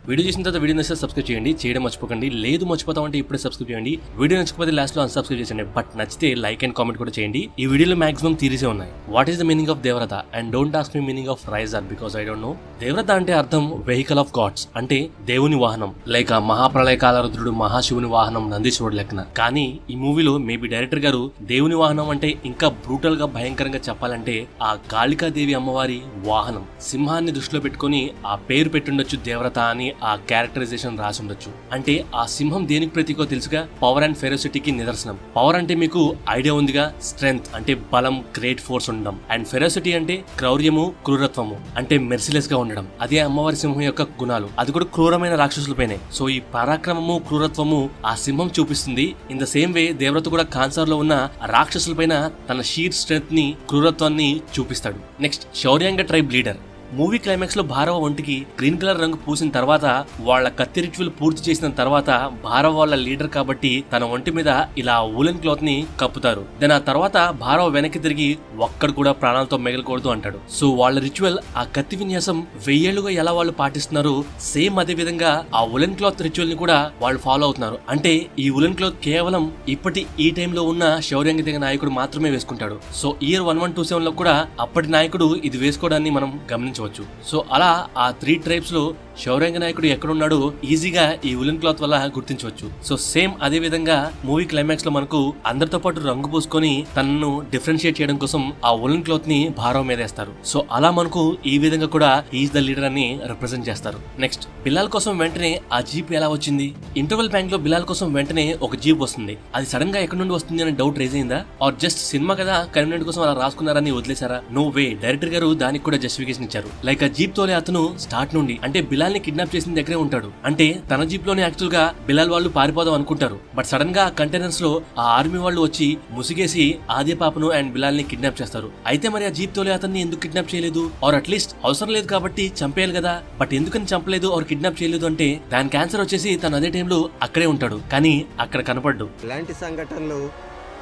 Video చేసిన తర్వాత video నచ్చితే సబ్స్క్రైబ్ చేయండి, చేయడం మర్చిపోకండి. లేదు మర్చిపోతామంటే ఇప్పుడే సబ్స్క్రైబ్ చేయండి. వీడియో నచ్చకపోతే లాస్ట్ లో అన్సబ్స్క్రైబ్ చేయండి. బట్ నచ్చితే లైక్ అండ్ కామెంట్ కూడా చేయండి. ఈ వీడియోలో మాక్సిమం థియరీసే ఉన్నాయి. What is the meaning of దేవరత and don't ask me meaning of raiser because I don't know. దేవరత అంటే అర్థం వెహికల్ ఆఫ్ గాడ్స్, అంటే దేవుని వాహనం. లైక్ మహాప్రళయ కాల రుద్రుడు మహాశివుని వాహనం నందీశ్వరుడు లెక్కన. కానీ ఈ మూవీలో మేబీ డైరెక్టర్ గారు దేవుని వాహనం అంటే ఇంకా బ్రూటల్ గా భయంకరంగా చెప్పాలంటే ఆ కాళికాదేవి అమ్మవారి వాహనం సింహాన్ని దృష్టిలో పెట్టుకుని ఆ పేరు పెట్టుండొచ్చు దేవరత అని ఆ క్యారెక్టరైజేషన్ రాసి ఉండొచ్చు. అంటే ఆ సింహం దేనికి ప్రతీకో తెలుసుగా, పవర్ అండ్ ఫెరోసిటీకి నిదర్శనం. పవర్ అంటే మీకు ఐడియా ఉందిగా, స్ట్రెంగ్త్ అంటే బలం, గ్రేట్ ఫోర్స్ ఉండడం. అండ్ ఫెరోసిటీ అంటే క్రౌర్యము, క్రూరత్వము అంటే మెర్సిలెస్ గా ఉండడం. అదే అమ్మవారి సింహం యొక్క గుణాలు, అది కూడా క్రూరమైన రాక్షసులపైనే. సో ఈ పరాక్రమము, క్రూరత్వము ఆ సింహం చూపిస్తుంది. ఇన్ ద సేమ్ వే దేవరత కూడా కాన్సార్ లో ఉన్న రాక్షసులపైన తన షీర్ స్ట్రెంగ్త్ ని, క్రూరత్వాన్ని చూపిస్తాడు. Next శౌర్యాంగ tribe leader. Movie climax లో భారవ ఒంటికి గ్రీన్ కలర్ రంగు పూసిన తర్వాత, వాళ్ళ కత్తి రిచువల్ పూర్తి చేసిన తర్వాత భారవ వాళ్ళ లీడర్ కాబట్టి తన ఒంటి మీద ఇలా వూలెన్ క్లాత్ ని కప్పుతారు. దెన్ ఆ తర్వాత భారవ వెనక్కి తిరిగి ఒక్కడు కూడా ప్రాణాలతో మిగలకూడదు అంటాడు. సో వాళ్ళ రిచువల్, ఆ కత్తి విన్యాసం 1000 ఏళ్లుగా ఎలా వాళ్ళు పాటిస్తున్నారు, సేమ్ అదే విధంగా ఆ వూలెన్ క్లాత్ రిచువల్ ని కూడా వాళ్ళు ఫాలో అవుతున్నారు. అంటే ఈ వూలెన్ క్లాత్ కేవలం ఇప్పటి ఈ టైంలో ఉన్న శౌర్యంగ తెగ నాయకుడు మాత్రమే వేసుకుంటాడు. సో ఇయర్ 1127 లో కూడా అప్పటి నాయకుడు ఇది వేసుకోవడాన్ని మనం గమనించవచ్చు. సో అలా ఆ 3 ట్రైబ్స్ లో శౌర్యంగ నాయకుడు ఎక్కడున్నాడో ఈజీగా ఈ ఉలెన్ క్లాత్ వల్ల గుర్తించవచ్చు. సో సేమ్ అదే విధంగా మూవీ క్లైమాక్స్ లో మనకు అందరితో పాటు రంగు పూసుకొని తనను డిఫరెన్షియేట్ చేయడం కోసం ఆ ఉలెన్ క్లాత్ ని భారవ మీద వేస్తారు. సో అలా మనకు ఈ విధంగా కూడా ఈజ్ ద లీడర్ అని రిప్రజెంట్ చేస్తారు. నెక్స్ట్ బిలాల్ కోసం వెంటనే ఆ జీప్ ఎలా వచ్చింది? ఇంటర్వెల్ బ్యాంక్ లో బిలాల్ కోసం వెంటనే ఒక జీప్ వస్తుంది. అది సడన్ గా ఎక్కడి నుండి వస్తుంది అని డౌట్ రేజ్ అయిందా? ఆర్ జస్ట్ సినిమా కదా కన్వీనియంట్ కోసం అలా రాసుకున్నారని వదిలేసారా? నో వే, డైరెక్టర్ గారు దానికి కూడా జస్టిఫికేషన్ ఇచ్చారు. లైక్ ఆ జీప్ తోలే అతను స్టార్ట్ నుండి అంటే బిలాల్ ని కిడ్నాప్ చేసిన దగ్గరే ఉంటాడు. అంటే తన జీప్ లోనే యాక్చువల్ గా బిలాల్ వాళ్ళు పారిపోదాం అనుకుంటారు. బట్ సడన్ గా కంటైనర్స్ లో ఆ ఆర్మీ వాళ్ళు వచ్చి ముసిగేసి ఆది పాపను అండ్ బిలాల్ ని కిడ్నాప్ చేస్తారు. అయితే మరి ఆ జీప్ తోలే అతన్ని ఎందుకు కిడ్నాప్ చేయలేదు? ఆర్ అట్లీస్ట్ అవసరం లేదు కాబట్టి చంపేయాలి కదా, బట్ ఎందుకని చంపలేదు ఆర్ కిడ్నాప్ చేయలేదు అంటే దానికి ఆన్సర్ వచ్చేసి తను అదే టైంలో అక్కడే ఉంటాడు కానీ అక్కడ కనపడ్డు. ఇలాంటి సంఘటనలు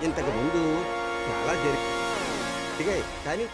ఇంతకు ముందు చాలా జరిగాయి కానీ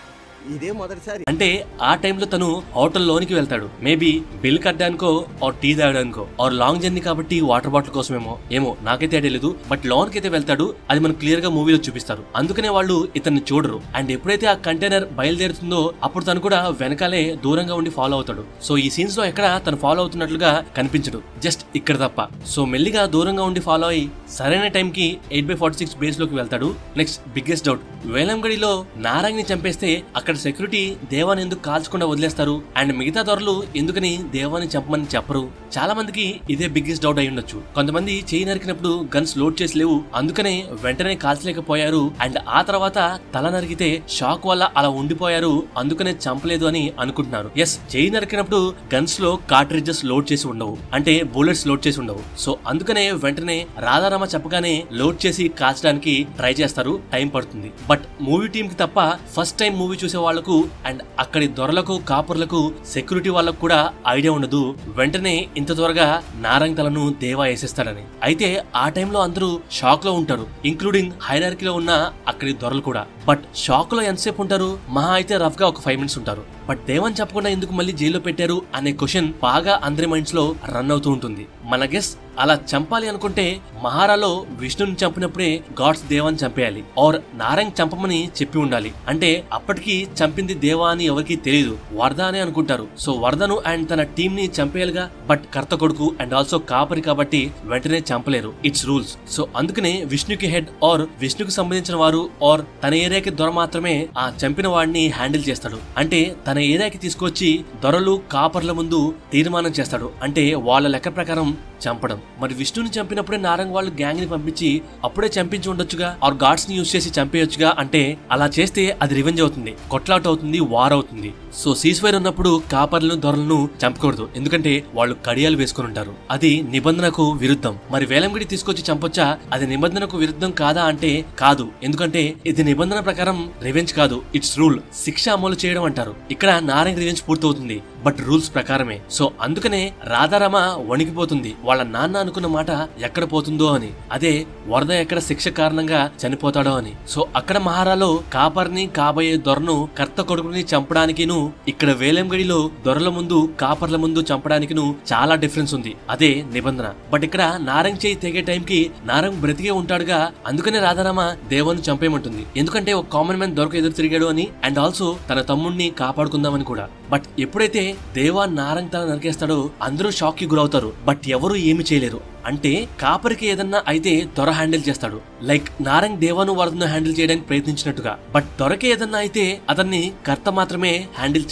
ఇదే మొదటిసారి. అంటే ఆ టైంలో తను హోటల్ లోనికి వెళ్తాడు. మేబీ బిల్ కట్టడానికో ఆర్ టీ తాగడానికో ఆర్ లాంగ్ జర్నీ కాబట్టి వాటర్ బాటిల్ కోసమేమో, ఏమో నాకైతే ఐడియా లేదు. బట్ లోన్ కి అయితే వెళ్తాడు, అది మనకు క్లియర్ గా మూవీలో చూపిస్తారు. అందుకనే వాళ్ళు ఇతన్ని చూడరు. అండ్ ఎప్పుడైతే ఆ కంటైనర్ బయలుదేరుతుందో అప్పుడు తను కూడా వెనకాలే దూరంగా ఉండి ఫాలో అవుతాడు. సో ఈ సీన్స్ లో ఎక్కడ తను ఫాలో అవుతున్నట్లుగా కనిపించడు, జస్ట్ ఇక్కడ తప్ప. సో మెల్లిగా దూరంగా ఉండి ఫాలో అయ్యి సరైన టైం కి 8/46 బేస్ లోకి వెళ్తాడు. నెక్స్ట్ బిగ్గెస్ట్ డౌట్, వేలంగడిలో నారాయణ్ ని చంపేస్తే అక్కడ సెక్యూరిటీ దేవాన్ని ఎందుకు కాల్చకుండా వదిలేస్తారు? అండ్ మిగతా దొరలు ఎందుకని దేవాన్ని చంపమని చెప్పరు? చాలా మందికి ఇదే బిగ్గెస్ట్ డౌట్ అయి ఉండొచ్చు. కొంతమంది చేయి నరికినప్పుడు గన్స్ లోడ్ చేసి లేవు, అందుకనే వెంటనే కాల్చలేకపోయారు. అండ్ ఆ తర్వాత తల నరికితే షాక్ వల్ల అలా ఉండిపోయారు, అందుకనే చంపలేదు అని అనుకుంటున్నారు. ఎస్, చేయి నరికినప్పుడు గన్స్ లో కార్ట్రిడ్జెస్ లోడ్ చేసి ఉండవు, అంటే బుల్లెట్స్ లోడ్ చేసి ఉండవు. సో అందుకనే వెంటనే రాధారామ చెప్పగానే లోడ్ చేసి కాల్చడానికి ట్రై చేస్తారు, టైం పడుతుంది. బట్ మూవీ టీమ్ కి తప్ప ఫస్ట్ టైం మూవీ చూసే వాళ్లకు అండ్ అక్కడి దొరలకు, కాపుర్లకు, సెక్యూరిటీ వాళ్ళకు కూడా ఐడియా ఉండదు వెంటనే ఇంత త్వరగా నారంగ్ తలను దేవా వేసేస్తాడని. అయితే ఆ టైంలో అందరూ షాక్ లో ఉంటారు, ఇంక్లూడింగ్ హైరార్కీలో ఉన్న అక్కడి దొరలు కూడా. బట్ షాక్ లో ఎంతసేపు ఉంటారు? మహా అయితే రఫ్ గా ఒక 5 minutes ఉంటారు. బట్ దేవన్ చెప్పకుండా ఎందుకు మళ్ళీ జైల్లో పెట్టారు అనే క్వశ్చన్ బాగా అందరి మైండ్స్ లో రన్ అవుతూ ఉంటుంది. మన గెస్, అలా చంపాలి అనుకుంటే మహారాలో విష్ణుని చంపినప్పుడే గాడ్స్ దేవాన్ని చంపేయాలి, ఆర్ నారాయణ్ చంపమని చెప్పి ఉండాలి. అంటే అప్పటికి చంపింది దేవా అని ఎవరికి తెలియదు, వరద అని అనుకుంటారు. సో వరదను అండ్ తన టీం ని చంపేయాలిగా. బట్ కర్త కొడుకు అండ్ ఆల్సో కాపరి కాబట్టి వెంటనే చంపలేరు, ఇట్స్ రూల్స్. సో అందుకనే విష్ణుకి హెడ్ ఆర్ విష్ణుకి సంబంధించిన వారు ఆర్ తన ఏరియాకి దొర మాత్రమే ఆ చంపిన వాడిని హ్యాండిల్ చేస్తాడు. అంటే తన ఏరియాకి తీసుకొచ్చి దొరలు, కాపర్ల ముందు తీర్మానం చేస్తాడు, అంటే వాళ్ళ లెక్క ప్రకారం చంపడం. మరి విష్ణుని చంపినప్పుడే నారంగ్ వాళ్ళు గ్యాంగ్ ని పంపించి అప్పుడే చంపించి ఉండొచ్చుగా, ఆర్ గాడ్స్ ని యూజ్ చేసి చంపేయొచ్చుగా. అంటే అలా చేస్తే అది రివెంజ్ అవుతుంది, కొట్లాట అవుతుంది, వార్ అవుతుంది. సో సీజ్ఫైర్ ఉన్నప్పుడు కాపర్లను, దొరలను చంపకూడదు, ఎందుకంటే వాళ్ళు కడియాలు వేసుకుని ఉంటారు. అది నిబంధనకు విరుద్ధం. మరి వేలంగిడి తీసుకొచ్చి చంపొచ్చా? అది నిబంధనకు విరుద్ధం కాదా అంటే కాదు, ఎందుకంటే ఇది నిబంధన ప్రకారం రివెంజ్ కాదు, ఇట్స్ రూల్. శిక్ష అమలు చేయడం అంటారు. ఇక్కడ నారంగ్ రివెంజ్ పూర్తవుతుంది, బట్ రూల్స్ ప్రకారమే. సో అందుకనే రాధారామ వణికిపోతుంది, వాళ్ళ నాన్న అనుకున్న మాట ఎక్కడ పోతుందో అని. అదే వరద ఎక్కడ శిక్ష కారణంగా చనిపోతాడో అని. సో అక్కడ మహారాలో కాపర్ని, కాబోయే దొరను, కర్త కొడుకుని చంపడానికిను ఇక్కడ వేలంగడిలో దొరల ముందు కాపర్ల ముందు చంపడానికి చాలా డిఫరెన్స్ ఉంది, అదే నిబంధన. బట్ ఇక్కడ నారంగ్ చేయి తెగే టైంకి నారంగ్ బ్రతికే ఉంటాడుగా, అందుకనే రాధారామ దేవాను చంపేయమంటుంది. ఎందుకంటే ఒక కామన్ మ్యాన్ దొరక ఎదురు తిరిగాడు అని, అండ్ ఆల్సో తన తమ్ముడిని కాపాడుకుందామని కూడా. బట్ ఎప్పుడైతే దేవా నారంగ్ తల నరికేస్తాడో అందరూ షాక్ కి గురవుతారు, బట్ ఎవరు ఏమి చేయలేరు. అంటే కాపరికి ఏదన్నా అయితే దొర హ్యాండిల్ చేస్తాడు, లైక్ నారంగ్ దేవాను వరదను హ్యాండిల్ చేయడానికి ప్రయత్నించినట్టుగా. బట్ దొరకి ఏదన్నా అయితే అతన్ని కర్త మాత్రమే హ్యాండిల్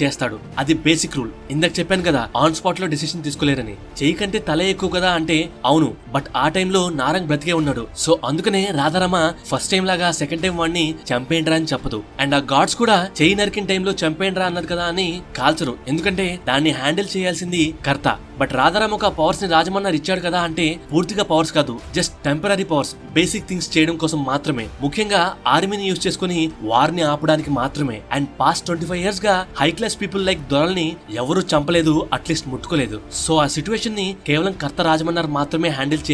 చేస్తాడు. అది బేసిక్ రూల్. ఇందాక చెప్పాను కదా ఆన్ స్పాట్ లో డిసిషన్ తీసుకోలేరని. చెయ్యి కంటే తల ఎక్కువ కదా అంటే అవును, బట్ ఆ టైంలో నారంగ్ బ్రతికే ఉన్నాడు. సో అందుకనే రాధారామ ఫస్ట్ టైం లాగా సెకండ్ టైం వాడిని చంపేండ్రా అని చెప్పదు. అండ్ ఆ గాడ్స్ కూడా చెయ్యి నరికిన టైంలో చంపేండ్రా అన్నారు కదా అని కాల్చరు, ఎందుకంటే దాన్ని హ్యాండిల్ చేయాల్సింది కర్త. బట్ రాధారామ ఒక పవర్స్ ని రాజమన్నారు ఇచ్చాడు కదా అంటే పూర్తిగా పవర్స్ కాదు, just temporary powers, basic things చేయడం కోసం మాత్రమే. ముఖ్యంగా ఆర్మీని యూజ్ చేసుకుని వార్ ని ఆపడానికి మాత్రమే. అండ్ పాస్ట్ 25 years గా హై క్లాస్ పీపుల్ లైక్ దొరల్ని ఎవరు చంపలేదు, అట్లీస్ట్ ముట్టుకోలేదు. సో ఆ సిచ్యువేషన్ ని కేవలం కర్త రాజమన్నారు మాత్రమే హ్యాండిల్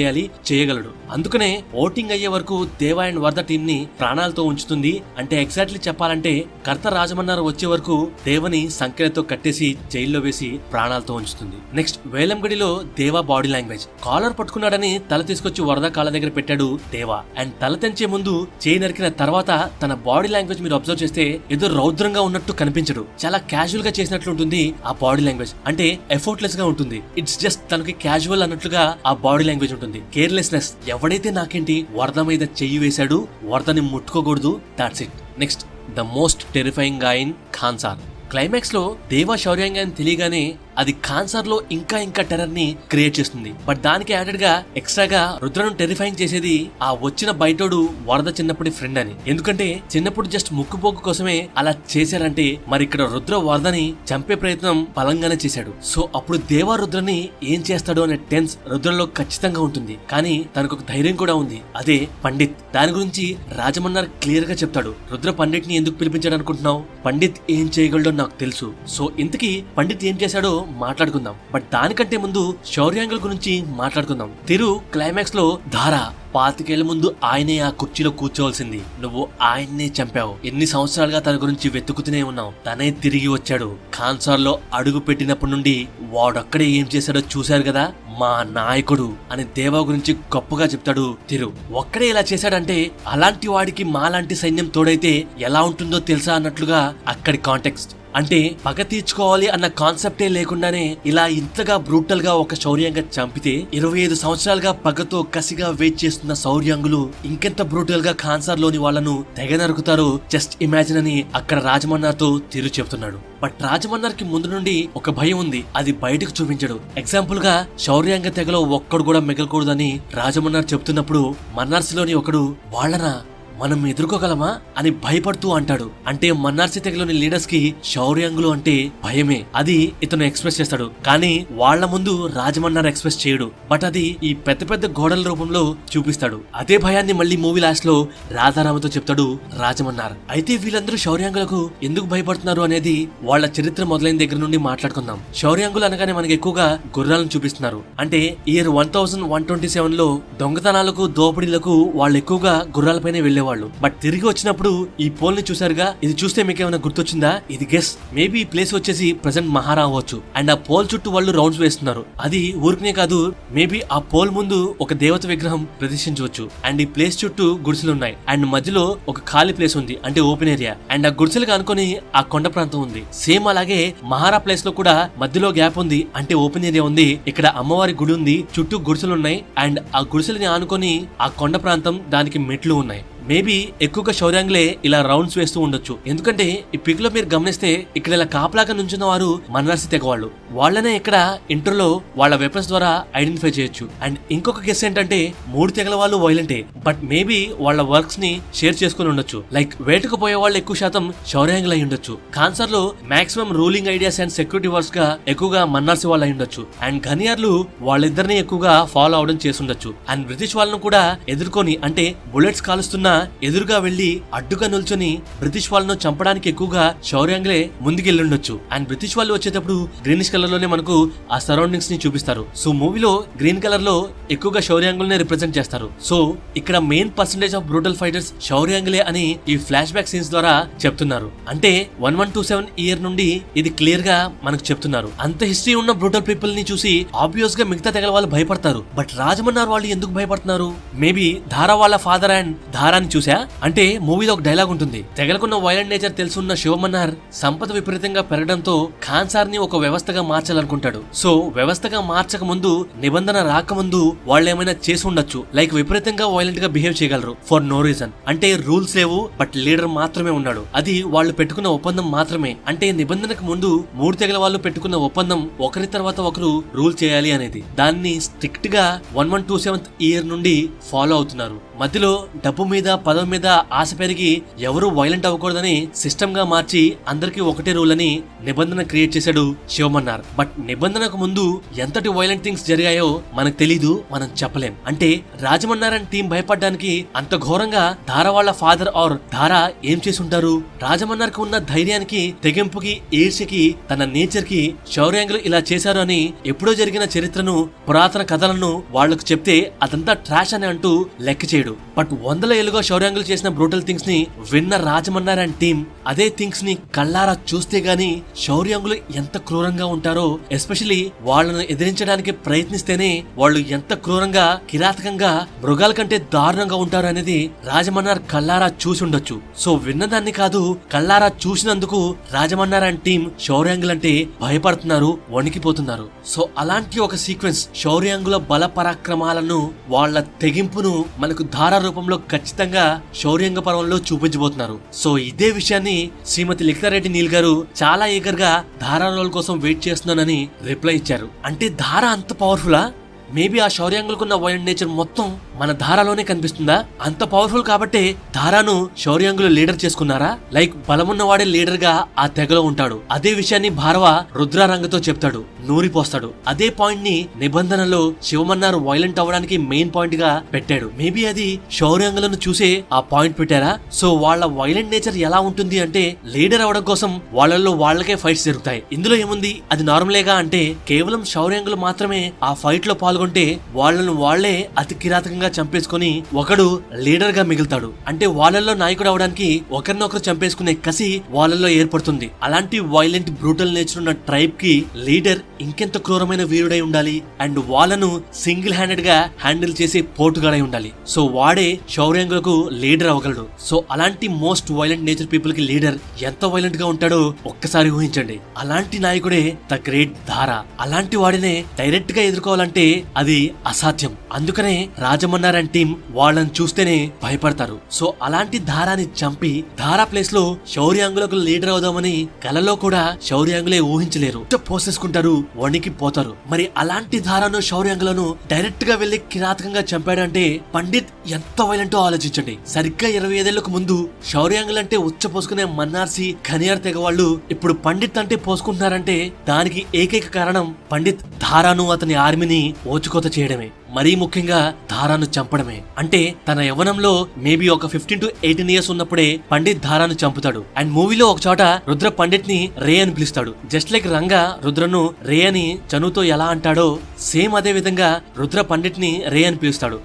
చేయగలడు. అందుకనే ఓటింగ్ అయ్యే వరకు దేవా అండ్ వరద టీం ని ప్రాణాలతో ఉంచుతుంది. అంటే ఎగ్జాక్ట్లీ చెప్పాలంటే కర్త రాజమన్నారు వచ్చే వరకు దేవని సంఖ్యలతో కట్టేసి జైల్లో వేసి ప్రాణాలతో ఉంచుతుంది. నెక్స్ట్ వేలంగడిలో దేవా బాడీ లాంగ్వేజ్. కాలర్ పట్టుకున్నాడని తల తీసుకొచ్చి వరద కాళ్ళ దగ్గర పెట్టాడు దేవా. అండ్ తల తెంచే ముందు చేయి నరికిన తర్వాత తన బాడీ లాంగ్వేజ్ మీరు అబ్జర్వ్ చేస్తే ఏదో రౌద్రంగా ఉన్నట్టు కనిపించడు, చాలా క్యాజువల్ గా చేసినట్లు ఉంటుంది ఆ బాడీ లాంగ్వేజ్. అంటే ఎఫర్ట్లెస్ గా ఉంటుంది, ఇట్స్ జస్ట్ తనకి క్యాజువల్ అన్నట్లుగా ఆ బాడీ లాంగ్వేజ్ ఉంటుంది. కేర్లెస్నెస్. ఎవడైతే నాకేంటి వరద మీద చెయ్యి వేశాడు, వరదని ముట్టుకోకూడదు, that's it. Next the most terrifying గా ఇన్ ఖాన్సార్. క్లైమాక్స్ లో దేవా శౌర్యంగా అని తెలియగానే అది ఖాన్సార్ లో ఇంకా టెర్రర్ ని క్రియేట్ చేస్తుంది. బట్ దానికి యాడెడ్ గా ఎక్స్ట్రాగా రుద్రను టెరిఫైయింగ్ చేసేది ఆ వచ్చిన బయటోడు వరద చిన్నప్పటి ఫ్రెండ్ అని. ఎందుకంటే చిన్నప్పుడు జస్ట్ ముక్కుపోగు కోసమే అలా చేశారంటే మరి ఇక్కడ రుద్ర వరదని చంపే ప్రయత్నం బలంగానే చేశాడు. సో అప్పుడు దేవా రుద్రని ఏం చేస్తాడు అనే టెన్స్ రుద్రలో ఖచ్చితంగా ఉంటుంది. కానీ తనకు ఒక ధైర్యం కూడా ఉంది, అదే పండిత్. దాని గురించి రాజమన్నారు క్లియర్ గా చెప్తాడు. రుద్ర పండిత్ ని ఎందుకు పిలిపించాడు అనుకుంటున్నావు? పండిత్ ఏం చేయగలడో నాకు తెలుసు. సో ఇంతకీ పండిత్ ఏం చేశాడో మాట్లాడుకుందాం. బట్ దానికంటే ముందు శౌర్యాంగుల గురించి మాట్లాడుకుందాం. తిరు క్లైమాక్స్ లో ధార 25 ఏళ్ల ముందు ఆయనే ఆ కుర్చీలో కూర్చోవలసింది, నువ్వు ఆయన్నే చంపావు. ఎన్ని సంవత్సరాలుగా తన గురించి వెతుకుతూనే ఉన్నావు, తనే తిరిగి వచ్చాడు. ఖాన్సార్ లో అడుగు పెట్టినప్పటి నుండి వాడొక్కడే ఏం చేశాడో చూశారు కదా, మా నాయకుడు అని దేవా గురించి గొప్పగా చెప్తాడు తిరు. ఒక్కడే ఇలా చేశాడంటే అలాంటి వాడికి మాలాంటి సైన్యం తోడైతే ఎలా ఉంటుందో తెలుసా అన్నట్లుగా అక్కడి కాంటెక్స్ట్. అంటే పగ తీర్చుకోవాలి అన్న కాన్సెప్టే లేకుండానే ఇలా ఇంతగా బ్రూటల్ గా ఒక శౌర్యంగా చంపితే 25 సంవత్సరాలుగా పగతో కసిగా వెయిట్ చేస్తున్న శౌర్యాంగులు ఇంకెంత బ్రూటల్ గా ఖాన్సార్ లోని వాళ్లను తెగ నరుకుతారో జస్ట్ ఇమాజిన్ అని అక్కడ రాజమన్నార్తో తిరు చెప్తున్నాడు. బట్ రాజమన్నార్ కి ముందు నుండి ఒక భయం ఉంది, అది బయటకు చూపించడు. ఎగ్జాంపుల్ గా శౌర్యాంగ తెగలో ఒక్కడు కూడా మిగలకూడదని రాజమన్నార్ చెప్తున్నప్పుడు మన్నార్సిలోని ఒకడు వాళ్ళనా మనం ఎదుర్కోగలమా అని భయపడుతూ అంటాడు. అంటే మన్నార్సి తెగలోని లీడర్స్ కి శౌర్యాంగులు అంటే భయమే. అది ఇతను ఎక్స్ప్రెస్ చేస్తాడు, కానీ వాళ్ల ముందు రాజమన్నార్ ఎక్స్ప్రెస్ చేయడు. బట్ అది ఈ పెద్ద పెద్ద గోడల రూపంలో చూపిస్తాడు. అదే భయాన్ని మళ్ళీ మూవీ లాస్ట్ లో రాధారామతో చెప్తాడు రాజమన్నార్. అయితే వీళ్ళందరూ శౌర్యాంగులకు ఎందుకు భయపడుతున్నారు అనేది వాళ్ళ చరిత్ర మొదలైన దగ్గర నుండి మాట్లాడుకుందాం. శౌర్యాంగులు అనగానే మనకి ఎక్కువగా గుర్రాలను చూపిస్తున్నారు. అంటే ఇయర్ 1127 లో దొంగతనాలకు దోపిడీలకు వాళ్ళు ఎక్కువగా గుర్రాలపైనే వెళ్లే వాళ్ళు. బట్ తిరిగి వచ్చినప్పుడు ఈ పోల్ ని చూసారుగా, ఇది చూస్తే మీకు ఏమైనా గుర్తొచ్చిందా? ఇది గెస్. మేబీ ఈ ప్లేస్ వచ్చేసి ప్రెసెంట్ మహారా అవ్వచ్చు. అండ్ ఆ పోల్ చుట్టూ వాళ్ళు రౌండ్స్ వేస్తున్నారు. అది ఊరికనే కాదు, మేబీ ఆ పోల్ ముందు ఒక దేవత విగ్రహం ప్రదర్శించవచ్చు. అండ్ ఈ ప్లేస్ చుట్టూ గుడిసెలు ఉన్నాయి. అండ్ మధ్యలో ఒక ఖాళీ ప్లేస్ ఉంది, అంటే ఓపెన్ ఏరియా. అండ్ ఆ గుడిసెలుగా అనుకుని ఆ కొండ ప్రాంతం ఉంది. సేమ్ అలాగే మహారా ప్లేస్ లో కూడా మధ్యలో గ్యాప్ ఉంది, అంటే ఓపెన్ ఏరియా ఉంది. ఇక్కడ అమ్మవారి గుడి ఉంది, చుట్టూ గుడిసెలు ఉన్నాయి. అండ్ ఆ గుడిసెలని ఆనుకొని ఆ కొండ ప్రాంతం, దానికి మెట్లు ఉన్నాయి. మేబీ ఎక్కువగా శౌర్యాంగులే ఇలా రౌండ్స్ వేస్తూ ఉండొచ్చు. ఎందుకంటే ఈ పిక్ లో మీరు గమనిస్తే ఇక్కడ ఇలా కాపలాగా నుంచున్న వారు మన్నార్సి తెగవాళ్ళు. వాళ్ళనే ఇక్కడ ఇంటర్లో వాళ్ళ వెపన్స్ ద్వారా ఐడెంటిఫై చేయొచ్చు. అండ్ ఇంకొక గెస్ ఏంటంటే 3 తెగల వాళ్ళు వైలెంటే, బట్ మేబీ వాళ్ళ వర్క్స్ ని షేర్ చేసుకుని ఉండొచ్చు. లైక్ వేటకు పోయే వాళ్ళు ఎక్కువ శాతం శౌర్యాంగులు అయి ఉండొచ్చు. ఖాన్సార్ లో maximum ruling ideas and security works గా ఎక్కువగా మన్నార్సి వాళ్ళు అయి ఉండొచ్చు. అండ్ ఘనియార్లు వాళ్ళిద్దరిని ఎక్కువగా ఫాలో అవడం చేస్తుండొచ్చు. అండ్ బ్రిటిష్ వాళ్ళను కూడా ఎదుర్కొని, అంటే బుల్లెట్స్ కాలుస్తున్న ఎదురుగా వెళ్లి అడ్డుగా నిల్చొని బ్రిటిష్ వాళ్ళను చంపడానికి ఎక్కువగా శౌర్యాంగ్లే ముందుకెళ్ళుండొచ్చు. అండ్ బ్రిటిష్ వాళ్ళు వచ్చేటప్పుడు గ్రీనిష్ కలర్ లోనే మనకు ఆ సరౌండింగ్స్ ని చూపిస్తారు. సో మూవీలో గ్రీన్ కలర్ లో ఎక్కువగా శౌర్యాంగుల్నే రిప్రజెంట్ చేస్తారు. సో ఇక్కడ main percentage of brutal fighters శౌర్యాంగులే అని ఈ ఫ్లాష్ బ్యాక్ సీన్స్ ద్వారా చెప్తున్నారు. అంటే 1127 ఇయర్ నుండి ఇది క్లియర్ గా మనకు చెప్తున్నారు. అంత హిస్టరీ ఉన్న బ్రూటల్ పీపుల్ ని చూసి ఆబ్వియస్ గా మిగతా తెగల వాళ్ళు భయపడతారు. బట్ రాజమన్నారు వాళ్ళు ఎందుకు భయపడుతున్నారు? మేబీ ధారా వాళ్ళ ఫాదర్ అండ్ ధారాని చూసా. అంటే మూవీలో ఒక డైలాగ్ ఉంటుంది, తెగలకున్న వైలెంట్ నేచర్ తెలుసున్న శివమన్నార్ సంపద విపరీతంగా పెరగడంతో ఖాన్ సార్ ని ఒక వ్యవస్థగా మార్చాలనుకుంటాడు. సో వ్యవస్థగా మార్చక ముందు, నిబంధన రాకముందు వాళ్ళు ఏమైనా చేసి ఉండొచ్చు. లైక్ విపరీతంగా వైలెంట్ గా బిహేవ్ చేయగలరు ఫర్ నో రీజన్. అంటే రూల్స్ లేవు, బట్ లీడర్ మాత్రమే ఉన్నాడు. అది వాళ్ళు పెట్టుకున్న ఒప్పందం మాత్రమే. అంటే నిబంధనకు ముందు 3 తెగల వాళ్ళు పెట్టుకున్న ఒప్పందం ఒకరి తర్వాత ఒకరు రూల్ చేయాలి అనేది. దాన్ని స్ట్రిక్ట్ గా 1127 ఇయర్ నుండి ఫాలో అవుతున్నారు. మధ్యలో డబ్బు మీద పదవి మీద ఆశ పెరిగి ఎవరు వైలెంట్ అవ్వకూడదని సిస్టమ్ గా మార్చి అందరికి ఒకటే రూల్ అని నిబంధన క్రియేట్ చేశాడు శివమన్నార్. బట్ నిబంధనకు ముందు ఎంతటి వైలెంట్ థింగ్స్ జరిగాయో మనకు తెలీదు, మనం చెప్పలేం. అంటే రాజమన్నార్ అండ్ టీం భయపడడానికి అంత ఘోరంగా ధారా వాళ్ళ ఫాదర్ ఆర్ ధారా ఏం చేసి ఉంటారు? రాజమన్నార్ కి ఉన్న ధైర్యానికి, తెగింపుకి, ఈర్ష్యకి, తన నేచర్ కి శౌర్యాంగులు ఇలా చేశారు అని ఎప్పుడో జరిగిన చరిత్రను, పురాతన కథలను వాళ్లకు చెప్తే అదంతా ట్రాష్ అని అంటూ లెక్క చేయడు. బట్ 100 ఏళ్లుగా శౌర్యాంగులు చేసిన బ్రూటల్ థింగ్స్ ని విన్న రాజమన్నార్ అండ్ టీం అదే థింగ్స్ ని కళ్ళారా చూస్తే గాని శౌర్యాంగులు ఎంత క్రూరంగా ఉంటారో, ఎస్పెషలీ వాళ్ళను ఎదిరించడానికి ప్రయత్నిస్తేనే వాళ్ళు ఎంత క్రూరంగా, కిరాతకంగా, మృగాల కంటే దారుణంగా ఉంటారు అనేది రాజమన్నార్ కళ్ళారా చూసి ఉండొచ్చు. సో విన్నదాన్ని కాదు, కళ్ళారా చూసినందుకు రాజమన్నార్ అండ్ టీం శౌర్యాంగులు అంటే భయపడుతున్నారు, వణికిపోతున్నారు. సో అలాంటి ఒక సీక్వెన్స్ శౌర్యాంగుల బల పరాక్రమాలను, వాళ్ళ తెగింపును మనకు ధారా రూపంలో ఖచ్చితంగా శౌర్యాంగ పర్వంలో చూపించబోతున్నారు. సో ఇదే విషయాన్ని శ్రీమతి లిఖితారెడ్డి నీల్ గారు చాలా ఈగర్ గా ధారా రోల్ కోసం వెయిట్ చేస్తున్నానని రిప్లై ఇచ్చారు. అంటే ధారా అంత పవర్ఫులా? మేబీ ఆ శౌర్యాంగులకున్న వైలెంట్ నేచర్ మొత్తం మన ధారాలోనే కనిపిస్తుందా? అంత పవర్ఫుల్ కాబట్టే ధారాను శౌర్యాంగులు లీడర్ చేసుకున్నారా? లైక్ బలమున్నవాడే లీడర్ గా ఆ తెగలో ఉంటాడు. అదే విషయాన్ని భారవ రుద్రారంగతో చెప్తాడు, నూరిపోస్తాడు. అదే పాయింట్ ని నిబంధనలో శివమన్నారు వైలెంట్ అవ్వడానికి మెయిన్ పాయింట్ గా పెట్టాడు. మేబీ అది శౌర్యాంగులను చూసే ఆ పాయింట్ పెట్టారా? సో వాళ్ళ వైలెంట్ నేచర్ ఎలా ఉంటుంది అంటే లీడర్ అవడం కోసం వాళ్ళల్లో వాళ్ళకే ఫైట్స్ జరుగుతాయి. ఇందులో ఏముంది, అది నార్మలేగా. అంటే కేవలం శౌర్యాంగులు మాత్రమే ఆ ఫైట్ లో పాల్గొంటే వాళ్ళను వాళ్లే అతి కిరాతకంగా చంపేసుకుని ఒకడు లీడర్ గా మిగులుతాడు. అంటే వాళ్ళల్లో నాయకుడు అవడానికి ఒకరినొకరు చంపేసుకునే కసి వాళ్ళల్లో ఏర్పడుతుంది. అలాంటి వైలెంట్ బ్రూటల్ నేచర్ ఉన్న ట్రైబ్ కి లీడర్ ఇంకెంత క్రూరమైన వీరుడై ఉండాలి, అండ్ వాళ్ళను సింగిల్ హ్యాండెడ్ గా హ్యాండిల్ చేసే పోటుగాడై ఉండాలి. సో వాడే శౌర్యాంగులకు లీడర్ అవ్వగలడు. సో అలాంటి మోస్ట్ వైలెంట్ నేచర్ పీపుల్ కి లీడర్ ఎంత వైలెంట్ గా ఉంటాడో ఒక్కసారి ఊహించండి. అలాంటి నాయకుడే ద గ్రేట్ ధారా. అలాంటి వాడినే డైరెక్ట్ గా ఎదుర్కోవాలంటే అది అసాధ్యం. అందుకనే రాజమన్నార్ అండ్ టీం వాళ్ళని చూస్తేనే భయపడతారు. సో అలాంటి ధారాని చంపి ధారా ప్లేస్ లో శౌర్యాంగులకు లీడర్ అవుదామని కలలో కూడా శౌర్యాంగులే ఊహించలేరు. పోసేసుకుంటారు, వణికిపోతారు. మరి అలాంటి ధారాను, శౌర్యాంగులను డైరెక్ట్ గా వెళ్లి కిరాతకంగా చంపాడంటే పండిత్ ఎంత వైలెంటో ఆలోచించండి. సరిగ్గా 25 ఏళ్లకు ముందు శౌర్యాంగులంటే ఉచ్చ పోసుకునే మన్నార్సి, ఖనియార్ తెగ వాళ్ళు ఇప్పుడు పండిత్ అంటే పోసుకుంటున్నారంటే దానికి ఏకైక కారణం పండిత్ ధారాను, అతని ఆర్మీని ఓచుకోత చేయడమే. మరీ ముఖ్యంగా ధారాను చంపడమే. అంటే తన యవ్వనంలో మేబీ ఒక 15 to 18 ఇయర్స్ ఉన్నప్పుడే పండిత్ ధారాను చంపుతాడు. అండ్ మూవీలో ఒక చోట రుద్ర పండిత్ ని రే అని పిలుస్తాడు. జస్ట్ లైక్ రంగా రుద్రను రే అని చనుతో ఎలా అంటాడో సేమ్ అదే విధంగా రుద్ర పండిత్ ని రే అని పిలుస్తాడు.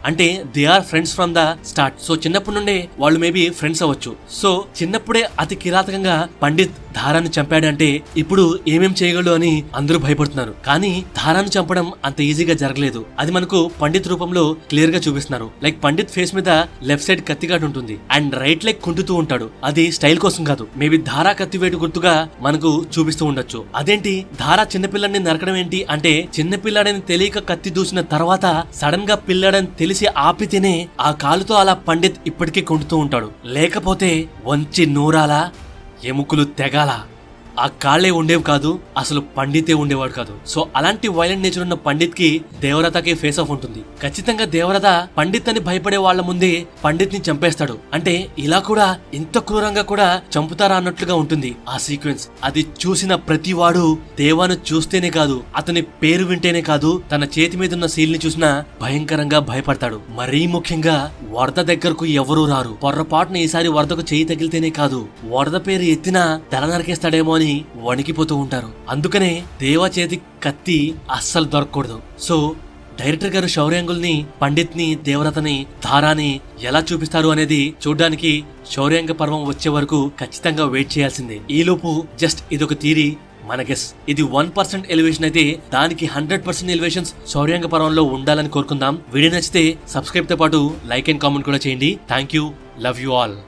అంటే they are friends from the start. So చిన్నప్పటి నుండే వాళ్ళు మేబీ ఫ్రెండ్స్ అవ్వచ్చు. సో చిన్నప్పుడే అతి కిరాతకంగా పండిత్ ధారాను చంపాడంటే ఇప్పుడు ఏమేం చేయగలడు అని అందరూ భయపడుతున్నారు. కానీ ధారాను చంపడం అంత ఈజీగా జరగలేదు. అది మనకు పండిత్ రూపంలో క్లియర్ గా చూపిస్తున్నారు. లైక్ పండిత్ ఫేస్ మీద లెఫ్ట్ సైడ్ కత్తిగాడు ఉంటుంది అండ్ రైట్ లెగ్ కుంటుతూ ఉంటాడు. అది స్టైల్ కోసం కాదు, మేబీ ధారా కత్తివేటు గుర్తుగా మనకు చూపిస్తూ ఉండొచ్చు. అదేంటి ధారా చిన్నపిల్లాడిని నరకడం ఏంటి అంటే, చిన్నపిల్లాడని తెలియక కత్తి దూసిన తర్వాత సడన్ గా పిల్లాడని తెలిసి ఆపితేనే ఆ కాలుతో అలా పండిత్ ఇప్పటికీ కుంటుతూ ఉంటాడు. లేకపోతే వంచి నూరాలా, ఎముకలు తెగాల ఆ కాళ్లే ఉండేవి కాదు, అసలు పండితే ఉండేవాడు కాదు. సో అలాంటి వైలెంట్ నేచర్ ఉన్న పండిత్ కి దేవరతకి ఫేస్ ఆఫ్ ఉంటుంది. ఖచ్చితంగా దేవరత పండిత్ అని భయపడే వాళ్ల ముందే పండిత్ ని చంపేస్తాడు. అంటే ఇలా కూడా ఇంత క్రూరంగా కూడా చంపుతారా అన్నట్లుగా ఉంటుంది ఆ సీక్వెన్స్. అది చూసిన ప్రతి వాడు దేవాను చూస్తేనే కాదు, అతని పేరు వింటేనే కాదు, తన చేతి మీద ఉన్న సీల్ ని చూసినా భయంకరంగా భయపడతాడు. మరీ ముఖ్యంగా వరద దగ్గరకు ఎవరూ రారు. పొర్రపాటున ఈసారి వరదకు చేయి తగిలితేనే కాదు, వరద పేరు ఎత్తినా తల నరికేస్తాడేమో అని వణికిపోతూ ఉంటారు. అందుకనే దేవా చేతి కత్తి అస్సలు దొరకకూడదు. సో డైరెక్టర్ గారు శౌర్యాంగుల్ ని, పండిత్ ని, దేవరతని, ధారాని ఎలా చూపిస్తారు అనేది చూడ్డానికి శౌర్యాంగ పర్వం వచ్చే వరకు ఖచ్చితంగా వెయిట్ చేయాల్సిందే. ఈలోపు జస్ట్ ఇదొక థియరీ, మన గెస్. ఇది 1% ఎలివేషన్ అయితే దానికి 100% ఎలివేషన్స్ శౌర్యాంగ పర్వంలో ఉండాలని కోరుకుందాం. వీడియో నచ్చితే సబ్స్క్రైబ్ తో పాటు లైక్ అండ్ కామెంట్ కూడా చేయండి. Thank you, love you all.